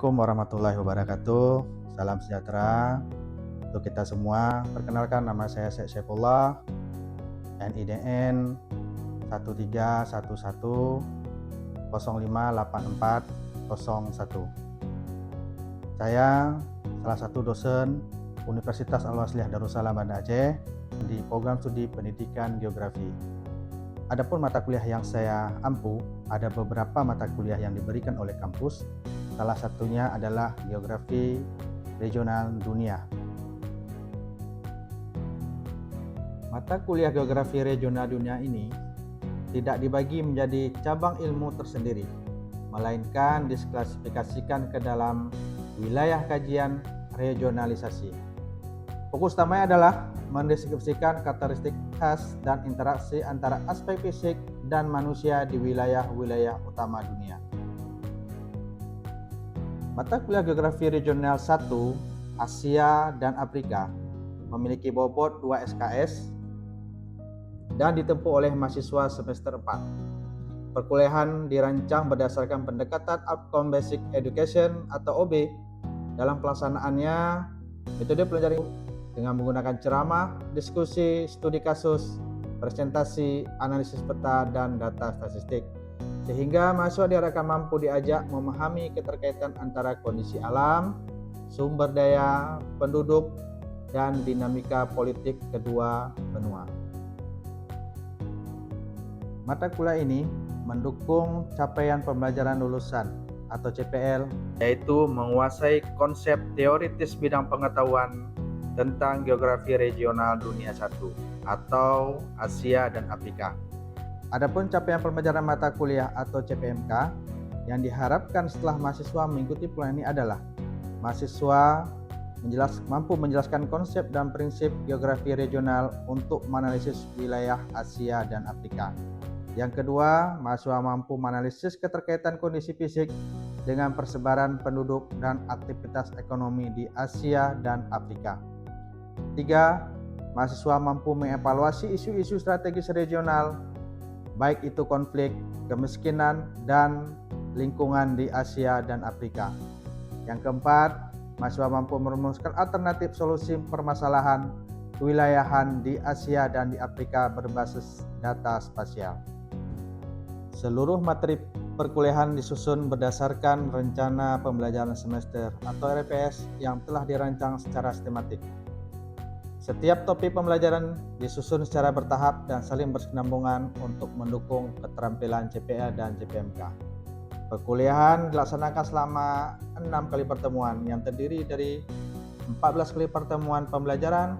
Assalamualaikum warahmatullahi wabarakatuh. Salam sejahtera untuk kita semua. Perkenalkan, nama saya Syekh Syaifullah, NIDN 1311058401. Saya salah satu dosen Universitas Al-Wasliyah Darussalam Banda Aceh di program studi pendidikan geografi. Adapun mata kuliah yang saya ampu, ada beberapa mata kuliah yang diberikan oleh kampus. Salah satunya adalah Geografi Regional Dunia. Mata kuliah Geografi Regional Dunia ini tidak dibagi menjadi cabang ilmu tersendiri, melainkan diklasifikasikan ke dalam wilayah kajian regionalisasi. Fokus utamanya adalah mendeskripsikan karakteristik khas dan interaksi antara aspek fisik dan manusia di wilayah-wilayah utama dunia. Mata kuliah Geografi Regional 1 Asia dan Afrika memiliki bobot 2 SKS dan ditempuh oleh mahasiswa semester 4. Perkuliahan dirancang berdasarkan pendekatan Outcome Basic Education atau OB. Dalam pelaksanaannya, metode pelajaran dengan menggunakan ceramah, diskusi, studi kasus, presentasi, analisis peta, dan data statistik, sehingga mahasiswa diharapkan mampu diajak memahami keterkaitan antara kondisi alam, sumber daya, penduduk, dan dinamika politik kedua benua. Mata kuliah ini mendukung capaian pembelajaran lulusan atau CPL, yaitu menguasai konsep teoritis bidang pengetahuan tentang geografi regional dunia 1 atau Asia dan Afrika. Adapun capaian pembelajaran mata kuliah atau CPMK yang diharapkan setelah mahasiswa mengikuti kuliah ini adalah mahasiswa mampu menjelaskan konsep dan prinsip geografi regional untuk menganalisis wilayah Asia dan Afrika. Yang kedua, mahasiswa mampu menganalisis keterkaitan kondisi fisik dengan persebaran penduduk dan aktivitas ekonomi di Asia dan Afrika. Tiga, mahasiswa mampu mengevaluasi isu-isu strategis regional, baik itu konflik, kemiskinan, dan lingkungan di Asia dan Afrika. Yang keempat, mahasiswa mampu merumuskan alternatif solusi permasalahan kewilayahan di Asia dan di Afrika berbasis data spasial. Seluruh materi perkuliahan disusun berdasarkan rencana pembelajaran semester atau RPS yang telah dirancang secara sistematik. Setiap topik pembelajaran disusun secara bertahap dan saling berkesinambungan untuk mendukung keterampilan CPL dan CPMK. Perkuliahan dilaksanakan selama 6 kali pertemuan yang terdiri dari 14 kali pertemuan pembelajaran,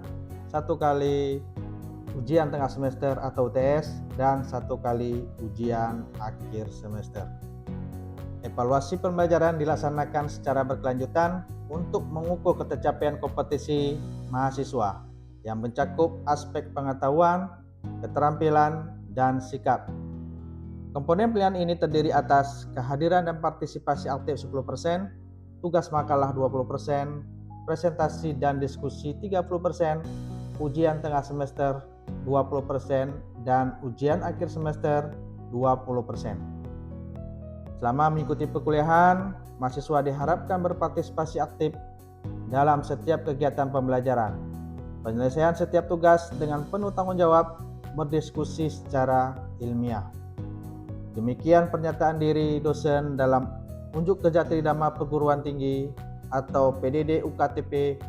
1 kali ujian tengah semester atau UTS, dan 1 kali ujian akhir semester. Evaluasi pembelajaran dilaksanakan secara berkelanjutan untuk mengukur ketercapaian kompetisi mahasiswa yang mencakup aspek pengetahuan, keterampilan, dan sikap. Komponen pilihan ini terdiri atas kehadiran dan partisipasi aktif 10%, tugas makalah 20%, presentasi dan diskusi 30%, ujian tengah semester 20%, dan ujian akhir semester 20%. Selama mengikuti perkuliahan, mahasiswa diharapkan berpartisipasi aktif dalam setiap kegiatan pembelajaran, penyelesaian setiap tugas dengan penuh tanggung jawab, berdiskusi secara ilmiah. Demikian pernyataan diri dosen dalam Unjuk Kerja Tridharma Perguruan Tinggi atau PDD UKTP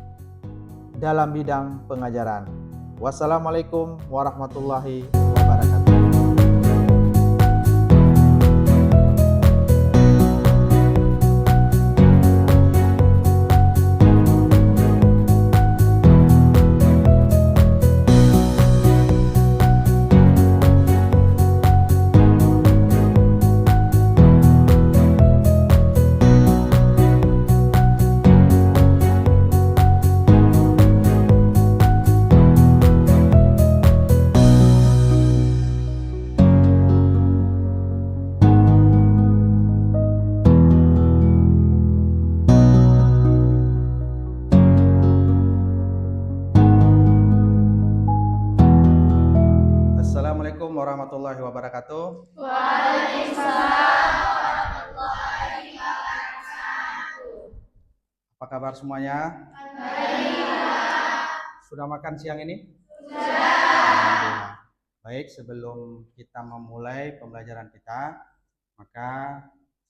dalam bidang pengajaran. Wassalamualaikum warahmatullahi wabarakatuh. Assalamualaikum warahmatullahi wabarakatuh. Waalaikumsalam warahmatullahi wabarakatuh. Apa kabar semuanya? Sudah makan siang ini? Sudah. Baik, sebelum kita memulai pembelajaran kita, maka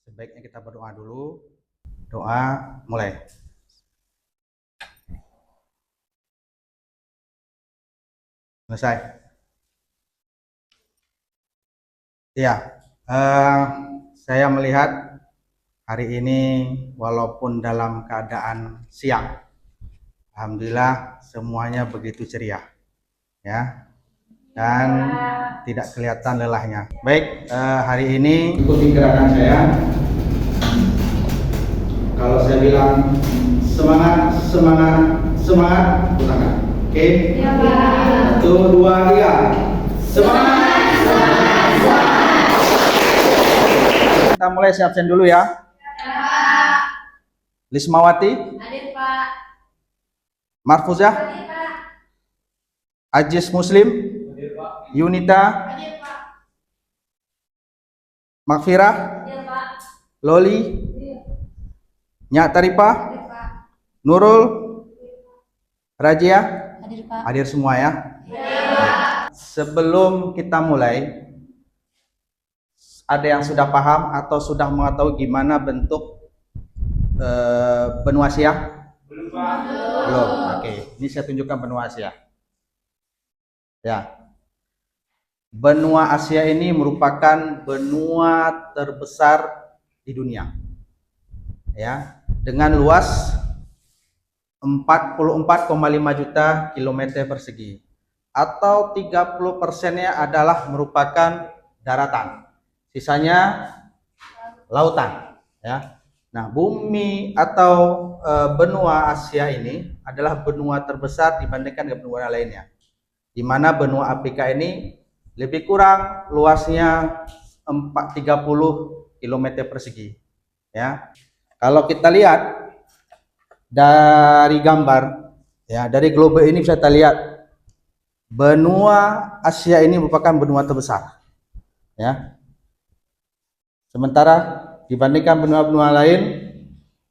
sebaiknya kita berdoa dulu. Doa mulai. Selesai. Ya, saya melihat hari ini walaupun dalam keadaan siang, alhamdulillah semuanya begitu ceria, ya, dan tidak kelihatan lelahnya. Baik, hari ini ikuti gerakan saya. Kalau saya bilang semangat, semangat, semangat, tangan. Oke? Ya, Pak. 1, 2, 3. Semangat, semangat, semangat. Kita mulai siap-siap dulu ya. Lismawati? Hadir, Pak. Marfuzah? Hadir, Pak. Ajis Muslim? Hadir, Pak. Yunita? Hadir, Pak. Makfirah? Hadir, Pak. Loli? Hadir. Nyak Taripa? Hadir, Pak. Nurul? Rajia? Hadir, Pak. Hadir semua ya. Hadir, Pak. Sebelum kita mulai, ada yang sudah paham atau sudah mengetahui gimana bentuk benua Asia? Belum, Pak. Belum. Oke, ini saya tunjukkan benua Asia. Ya. Benua Asia ini merupakan benua terbesar di dunia. Ya, dengan luas 44,5 juta kilometer persegi, atau 30%-nya adalah merupakan daratan, sisanya lautan, ya. Nah, bumi atau benua Asia ini adalah benua terbesar dibandingkan dengan benua lainnya, di mana benua Afrika ini lebih kurang luasnya 30 km persegi, ya. Kalau kita lihat dari gambar, ya, dari globe ini bisa kita lihat benua Asia ini merupakan benua terbesar, ya. Sementara dibandingkan benua-benua lain,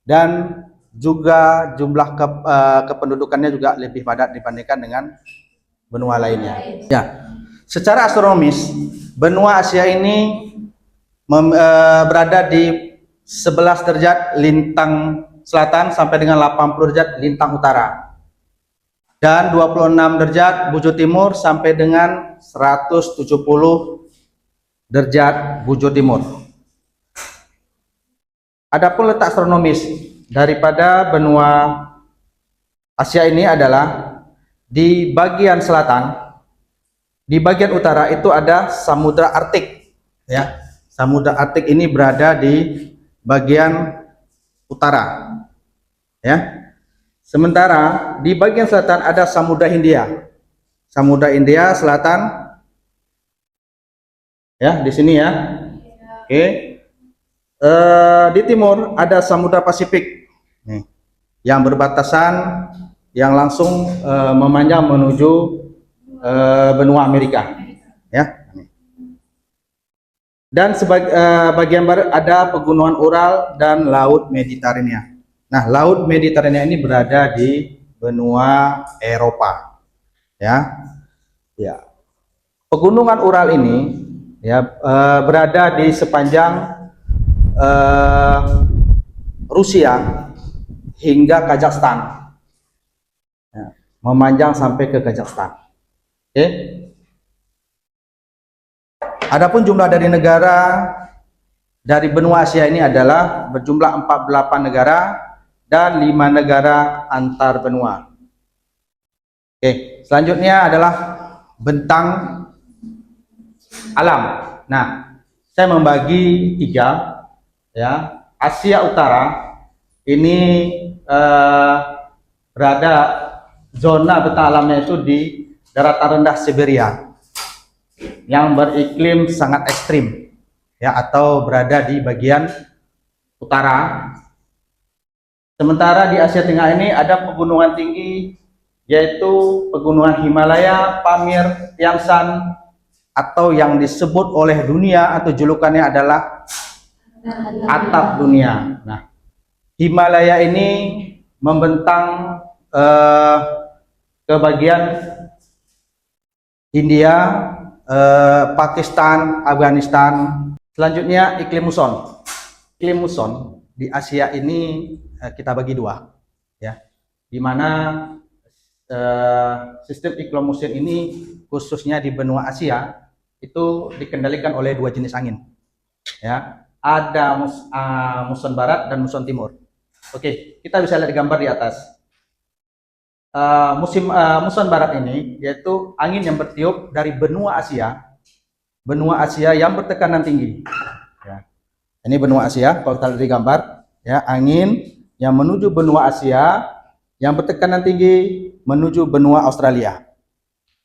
dan juga jumlah kependudukannya juga lebih padat dibandingkan dengan benua lainnya. Ya, secara astronomis benua Asia ini berada di 11 derajat lintang selatan sampai dengan 80 derajat lintang utara, dan 26 derajat bujur timur sampai dengan 170 derajat bujur timur. Adapun letak astronomis daripada benua Asia ini adalah di bagian selatan, di bagian utara itu ada Samudra Arktik, ya. Samudra Arktik ini berada di bagian utara, ya. Sementara di bagian selatan ada Samudra Hindia. Samudra Hindia selatan, ya, di sini ya. Oke. Di timur ada Samudra Pasifik nih, yang berbatasan, yang langsung memanjang menuju benua Amerika, ya. Dan bagian barat ada pegunungan Ural dan Laut Mediterania. Nah, Laut Mediterania ini berada di benua Eropa, ya. Ya, pegunungan Ural ini, ya, berada di sepanjang Rusia hingga Kazakhstan, ya, memanjang sampai ke Kazakhstan. Oke. Adapun jumlah dari negara dari benua Asia ini adalah berjumlah 48 negara dan 5 negara antar benua. Oke, selanjutnya adalah bentang alam. Nah, saya membagi 3. Ya, Asia Utara ini berada zona bentang alamnya itu di daratan rendah Siberia yang beriklim sangat ekstrim, ya, atau berada di bagian utara. Sementara di Asia Tengah ini ada pegunungan tinggi, yaitu pegunungan Himalaya, Pamir, Tian Shan, atau yang disebut oleh dunia atau julukannya adalah atap dunia. Nah, Himalaya ini membentang ke bagian India, Pakistan, Afghanistan. Selanjutnya iklim muson. Iklim muson di Asia ini kita bagi dua, ya, di mana sistem iklim muson ini khususnya di benua Asia itu dikendalikan oleh dua jenis angin, ya. Ada muson barat dan muson timur. Oke, kita bisa lihat gambar di atas. Muson barat ini yaitu angin yang bertiup dari benua Asia yang bertekanan tinggi. Ya. Ini benua Asia, kalau kita lihat di gambar, ya, angin yang menuju benua Asia yang bertekanan tinggi menuju benua Australia.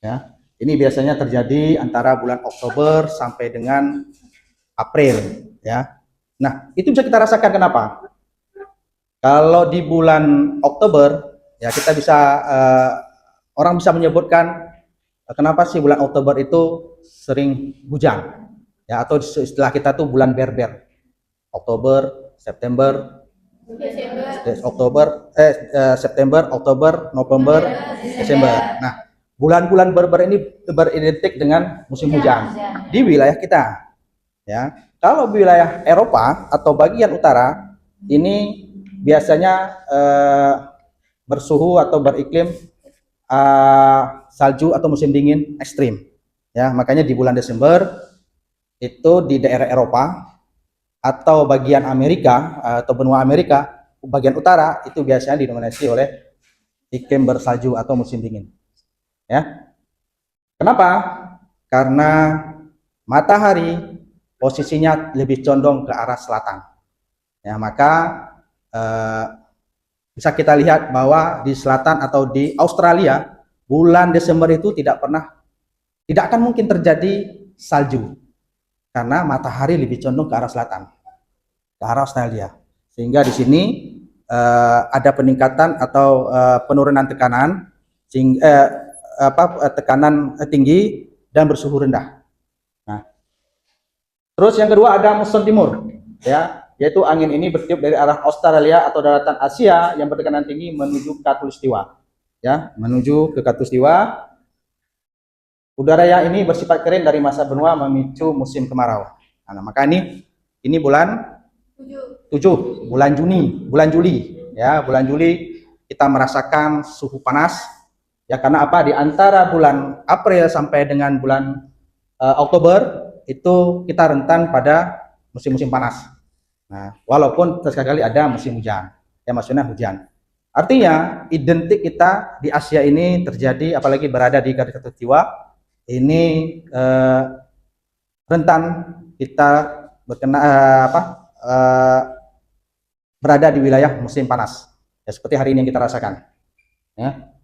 Ya. Ini biasanya terjadi antara bulan Oktober sampai dengan April. Ya. Nah, itu bisa kita rasakan kenapa? Kalau di bulan Oktober, ya kita bisa orang bisa menyebutkan kenapa sih bulan Oktober itu sering hujan, ya, atau istilah kita tuh bulan berber. Oktober, September, September, Oktober, November, Desember. Nah, bulan-bulan berber ini beridentik dengan musim hujan di wilayah kita. Ya, kalau wilayah Eropa atau bagian utara ini biasanya bersuhu atau beriklim salju atau musim dingin ekstrim. Ya, makanya di bulan Desember itu di daerah Eropa atau bagian Amerika atau benua Amerika bagian utara itu biasanya didominasi oleh iklim bersalju atau musim dingin. Ya. Kenapa? Karena matahari posisinya lebih condong ke arah selatan. Ya, maka bisa kita lihat bahwa di selatan atau di Australia bulan Desember itu tidak akan mungkin terjadi salju karena matahari lebih condong ke arah selatan, ke arah Australia, sehingga di sini ada peningkatan atau penurunan tekanan, tekanan tinggi dan bersuhu rendah. Nah, terus yang kedua ada muson timur, ya, yaitu angin ini bertiup dari arah Australia atau daratan Asia yang bertekanan tinggi menuju Khatulistiwa, ya, menuju ke Khatulistiwa. Udara yang ini bersifat kering dari masa benua memicu musim kemarau. Nah, maka ini bulan 7, bulan Juli, ya, bulan Juli kita merasakan suhu panas, ya, karena apa? Di antara bulan April sampai dengan bulan Oktober itu kita rentan pada musim-musim panas. Nah, walaupun sekali ada musim hujan, ya, maksudnya hujan. Artinya identik kita di Asia ini terjadi, apalagi berada di garis khatulistiwa, ini rentan kita berada di wilayah musim panas, ya, seperti hari ini yang kita rasakan. Ya.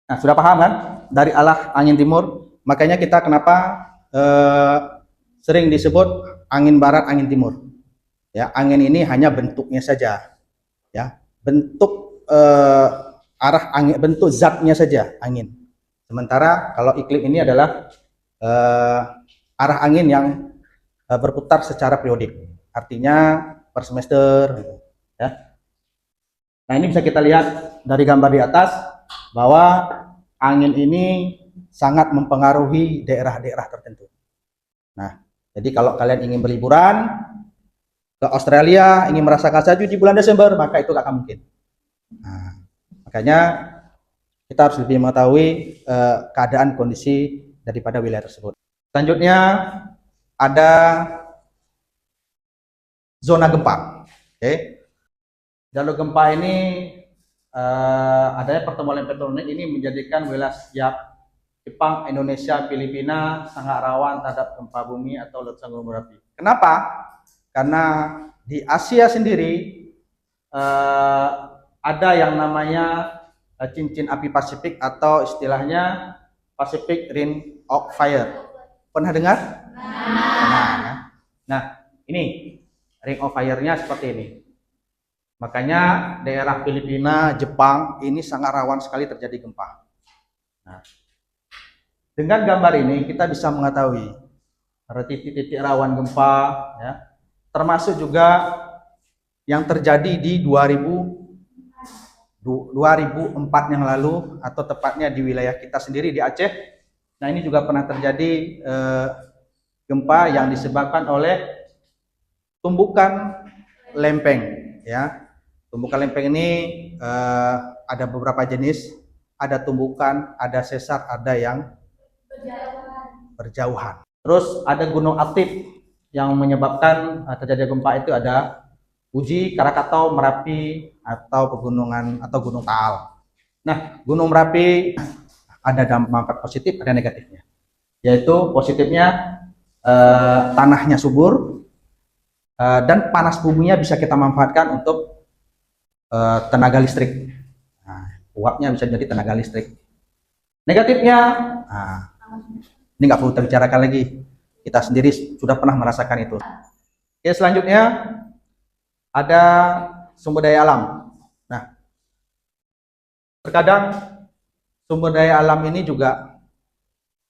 Nah, sudah paham kan dari arah angin timur? Makanya kita kenapa sering disebut angin barat, angin timur. Ya, angin ini hanya bentuknya saja, ya, bentuk arah angin, bentuk zatnya saja angin. Sementara kalau iklim ini adalah arah angin yang berputar secara periodik, artinya per semester, ya. Nah, ini bisa kita lihat dari gambar di atas bahwa angin ini sangat mempengaruhi daerah-daerah tertentu. Nah, jadi kalau kalian ingin berliburan ke Australia, ingin merasakan salju di bulan Desember, maka itu akan mungkin. Nah, makanya kita harus lebih mengetahui keadaan kondisi daripada wilayah tersebut. Selanjutnya ada zona gempa. Oke. Jalur gempa ini adanya pertemuan tektonik ini menjadikan wilayah Jepang, Indonesia, Filipina sangat rawan terhadap gempa bumi atau letusan gunung berapi. Kenapa? Karena di Asia sendiri ada yang namanya cincin api Pasifik atau istilahnya Pacific Ring of Fire. Pernah dengar? Nah, ini Ring of Fire-nya seperti ini. Makanya daerah Filipina, Jepang ini sangat rawan sekali terjadi gempa. Nah, dengan gambar ini kita bisa mengetahui titik-titik rawan gempa, ya, termasuk juga yang terjadi di 2019 2004 yang lalu, atau tepatnya di wilayah kita sendiri di Aceh. Nah, ini juga pernah terjadi gempa yang disebabkan oleh tumbukan lempeng, ya. Tumbukan lempeng ini ada beberapa jenis, ada tumbukan, ada sesar, ada yang berjauhan. Terus ada gunung aktif yang menyebabkan terjadi gempa, itu ada Fuji, Krakatau, Merapi, atau pegunungan atau Gunung Taal. Nah, Gunung Merapi ada dampak positif, ada negatifnya. Yaitu positifnya tanahnya subur, dan panas buminya bisa kita manfaatkan untuk tenaga listrik. Nah, uapnya bisa jadi tenaga listrik. Negatifnya, ini nggak perlu terbicarakan lagi. Kita sendiri sudah pernah merasakan itu. Oke, selanjutnya ada sumber daya alam. Nah, terkadang sumber daya alam ini juga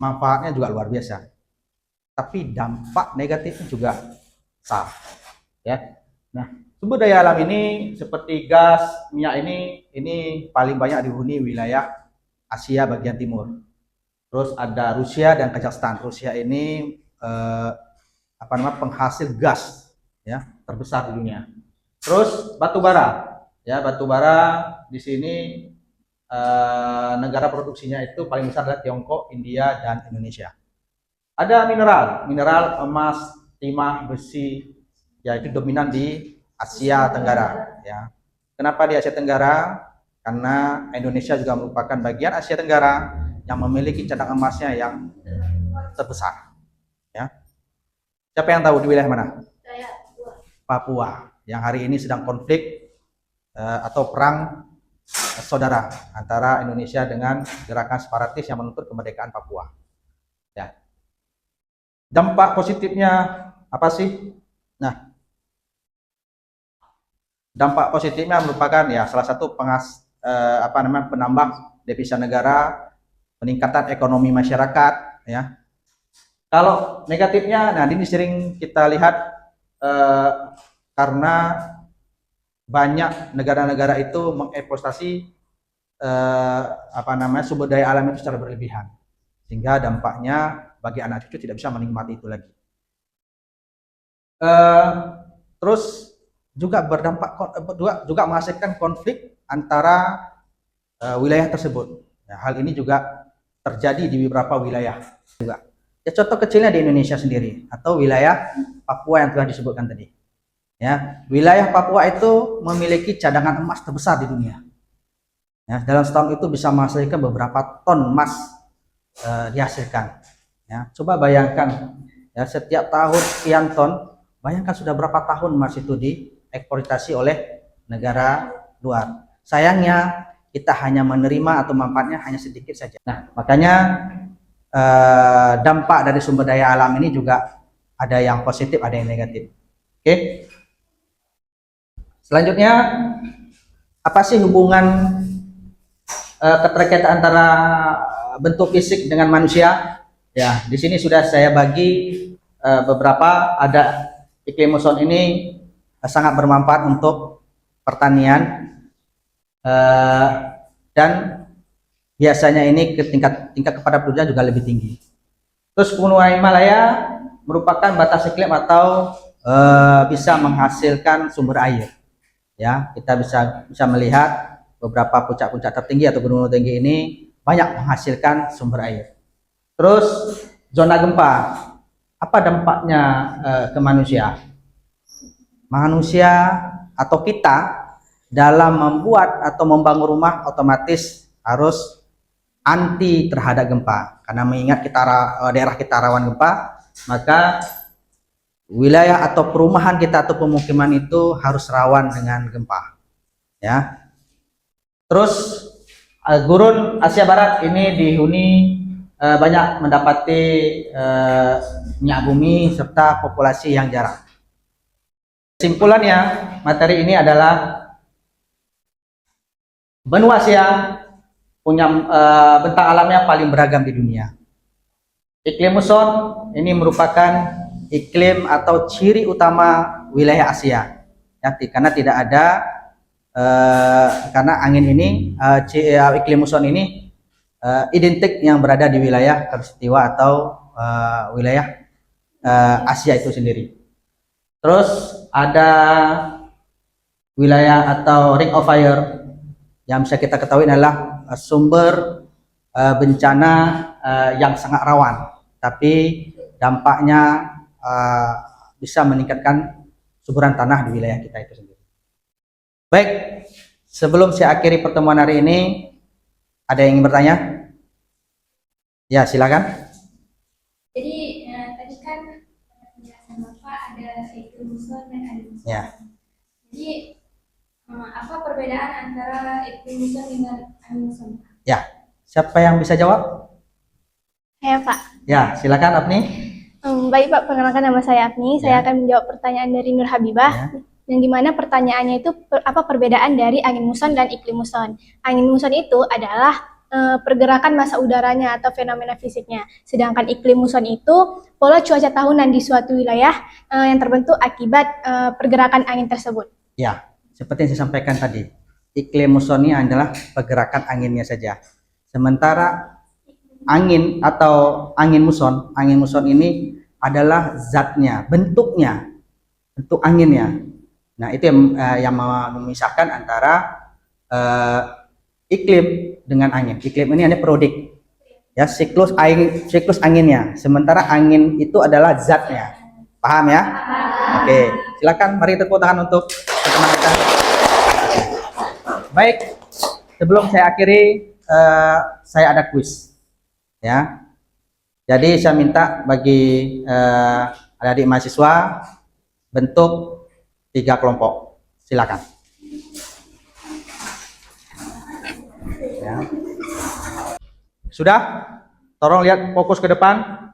manfaatnya juga luar biasa, tapi dampak negatifnya juga besar, ya. Nah, sumber daya alam ini seperti gas, minyak ini paling banyak dihuni wilayah Asia bagian timur. Terus ada Rusia dan Kazakhstan. Rusia ini penghasil gas, ya, terbesar di dunia. Terus batu bara, ya, batu bara di sini negara produksinya itu paling besar adalah Tiongkok, India, dan Indonesia. Ada mineral emas, timah, besi, ya, itu dominan di Asia Tenggara, ya. Kenapa di Asia Tenggara? Karena Indonesia juga merupakan bagian Asia Tenggara yang memiliki cadangan emasnya yang terbesar, ya. Siapa yang tahu di wilayah mana? Papua, yang hari ini sedang konflik atau perang saudara antara Indonesia dengan gerakan separatis yang menuntut kemerdekaan Papua, ya. Dampak positifnya apa sih? Nah, dampak positifnya merupakan, ya, salah satu penambah devisa negara, peningkatan ekonomi masyarakat, ya. Kalau negatifnya, nah, ini sering kita lihat karena banyak negara-negara itu mengeksploitasi sumber daya alam itu secara berlebihan, sehingga dampaknya bagi anak cucu tidak bisa menikmati itu lagi. Terus juga berdampak juga menghasilkan konflik antara wilayah tersebut. Nah, hal ini juga terjadi di beberapa wilayah juga. Ya, contoh kecilnya di Indonesia sendiri atau wilayah Papua yang telah disebutkan tadi. Ya, wilayah Papua itu memiliki cadangan emas terbesar di dunia. Ya, dalam setahun itu bisa menghasilkan beberapa ton emas dihasilkan. Ya, coba bayangkan, ya, setiap tahun sekian ton. Bayangkan sudah berapa tahun emas itu dieksploitasi oleh negara luar. Sayangnya kita hanya menerima atau manfaatnya hanya sedikit saja. Nah, makanya dampak dari sumber daya alam ini juga ada yang positif, ada yang negatif. Oke. Selanjutnya, apa sih hubungan keterkaitan antara bentuk fisik dengan manusia? Ya, di sini sudah saya bagi beberapa. Ada iklim muson ini sangat bermanfaat untuk pertanian, dan biasanya ini tingkat kepadatan juga lebih tinggi. Terus Gunung Himalaya merupakan batas iklim atau bisa menghasilkan sumber air. Ya, kita bisa melihat beberapa puncak-puncak tertinggi atau gunung tinggi ini banyak menghasilkan sumber air. Terus zona gempa, apa dampaknya ke manusia? Manusia atau kita dalam membuat atau membangun rumah otomatis harus anti terhadap gempa, karena mengingat daerah kita rawan gempa, maka wilayah atau perumahan kita atau pemukiman itu harus rawan dengan gempa, ya. Terus gurun Asia Barat ini dihuni banyak mendapati minyak bumi serta populasi yang jarang. Kesimpulannya, materi ini adalah benua Asia punya bentang alam yang paling beragam di dunia. Iklim muson ini merupakan iklim atau ciri utama wilayah Asia, ya, karena tidak ada karena angin ini iklim muson ini identik yang berada di wilayah Khatulistiwa atau wilayah Asia itu sendiri. Terus ada wilayah atau ring of fire yang bisa kita ketahui adalah sumber bencana yang sangat rawan, tapi dampaknya bisa meningkatkan suburan tanah di wilayah kita itu sendiri. Baik, sebelum saya akhiri pertemuan hari ini, ada yang ingin bertanya? Ya, silakan. Jadi tadi kan penjelasan Bapak ada iklim muson dan angin muson. Ya. Jadi apa perbedaan antara iklim muson dengan angin muson? Ya, siapa yang bisa jawab? Saya Pak. Ya, silakan Apni. Baik Pak, perkenalkan nama saya Apni. Saya akan menjawab pertanyaan dari Nur Habibah. Ya. Yang dimana pertanyaannya itu apa perbedaan dari angin muson dan iklim muson? Angin muson itu adalah pergerakan massa udaranya atau fenomena fisiknya. Sedangkan iklim muson itu pola cuaca tahunan di suatu wilayah yang terbentuk akibat pergerakan angin tersebut. Ya, seperti yang saya sampaikan tadi, iklim muson ini adalah pergerakan anginnya saja. Sementara angin atau angin muson ini adalah zatnya, bentuknya, bentuk anginnya. Nah, itu yang memisahkan antara iklim dengan angin. Iklim ini hanya periodik, ya, siklus anginnya. Sementara angin itu adalah zatnya. Paham ya? Oke, silakan mari tepuk tangan untuk teman kita. Baik, sebelum saya akhiri, saya ada kuis, ya. Jadi saya minta bagi adik-adik mahasiswa bentuk 3 kelompok. Silakan. Ya. Sudah? Tolong lihat fokus ke depan.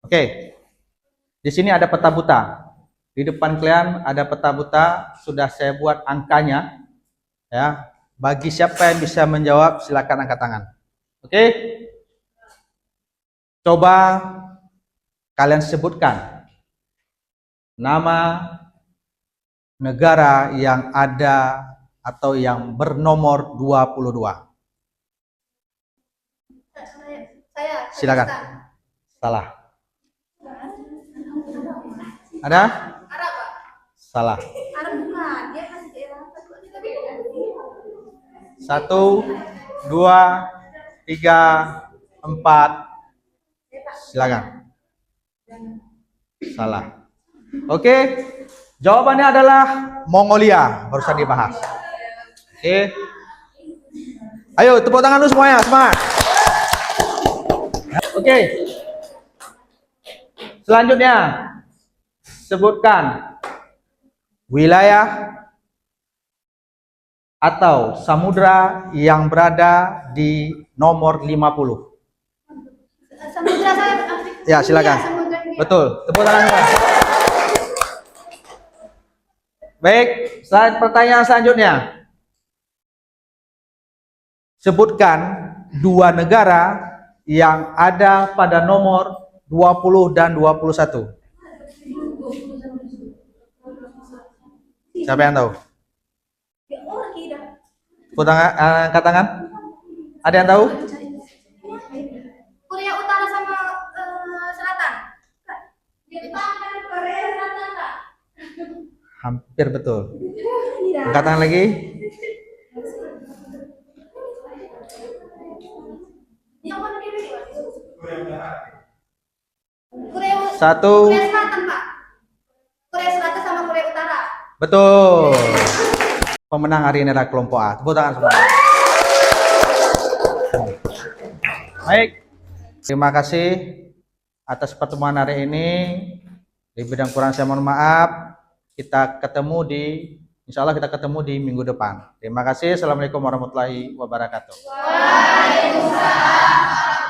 Oke. Di sini ada peta buta. Di depan kalian ada peta buta, sudah saya buat angkanya. Ya. Bagi siapa yang bisa menjawab, silakan angkat tangan. Oke? Coba kalian sebutkan nama negara yang ada atau yang bernomor 22. Silakan. Salah. Ada? Arab, Pak. Salah. Arab bukan, dia masih daerah tapi 1, 2, 3, 4. Silakan. Salah. Oke. Jawabannya adalah Mongolia, barusan dibahas. Oke. Ayo tepuk tangan dulu semuanya, semangat. Oke. Selanjutnya, sebutkan wilayah atau samudra yang berada di nomor 50. Samudra saya. Ya, silakan. Betul. Tepuk tangan semua. Baik, pertanyaan selanjutnya. Sebutkan 2 negara yang ada pada nomor 20 dan 21. Siapa yang tahu? Tepuk tangan, angkat tangan. Ada yang tahu? Korea Utara sama Selatan. Jepang dan Korea Selatan, Kak. Hampir betul. Angkat tangan lagi. Yang mana dia pilih? Korea Selatan, Pak. Korea Selatan sama Korea Utara. Betul. Pemenang hari ini adalah kelompok A. Tepuk tangan semua. Baik. Terima kasih atas pertemuan hari ini. Di bidang kurang saya mohon maaf. Insya Allah kita ketemu di minggu depan. Terima kasih. Assalamualaikum warahmatullahi wabarakatuh. Waalaikumsalam.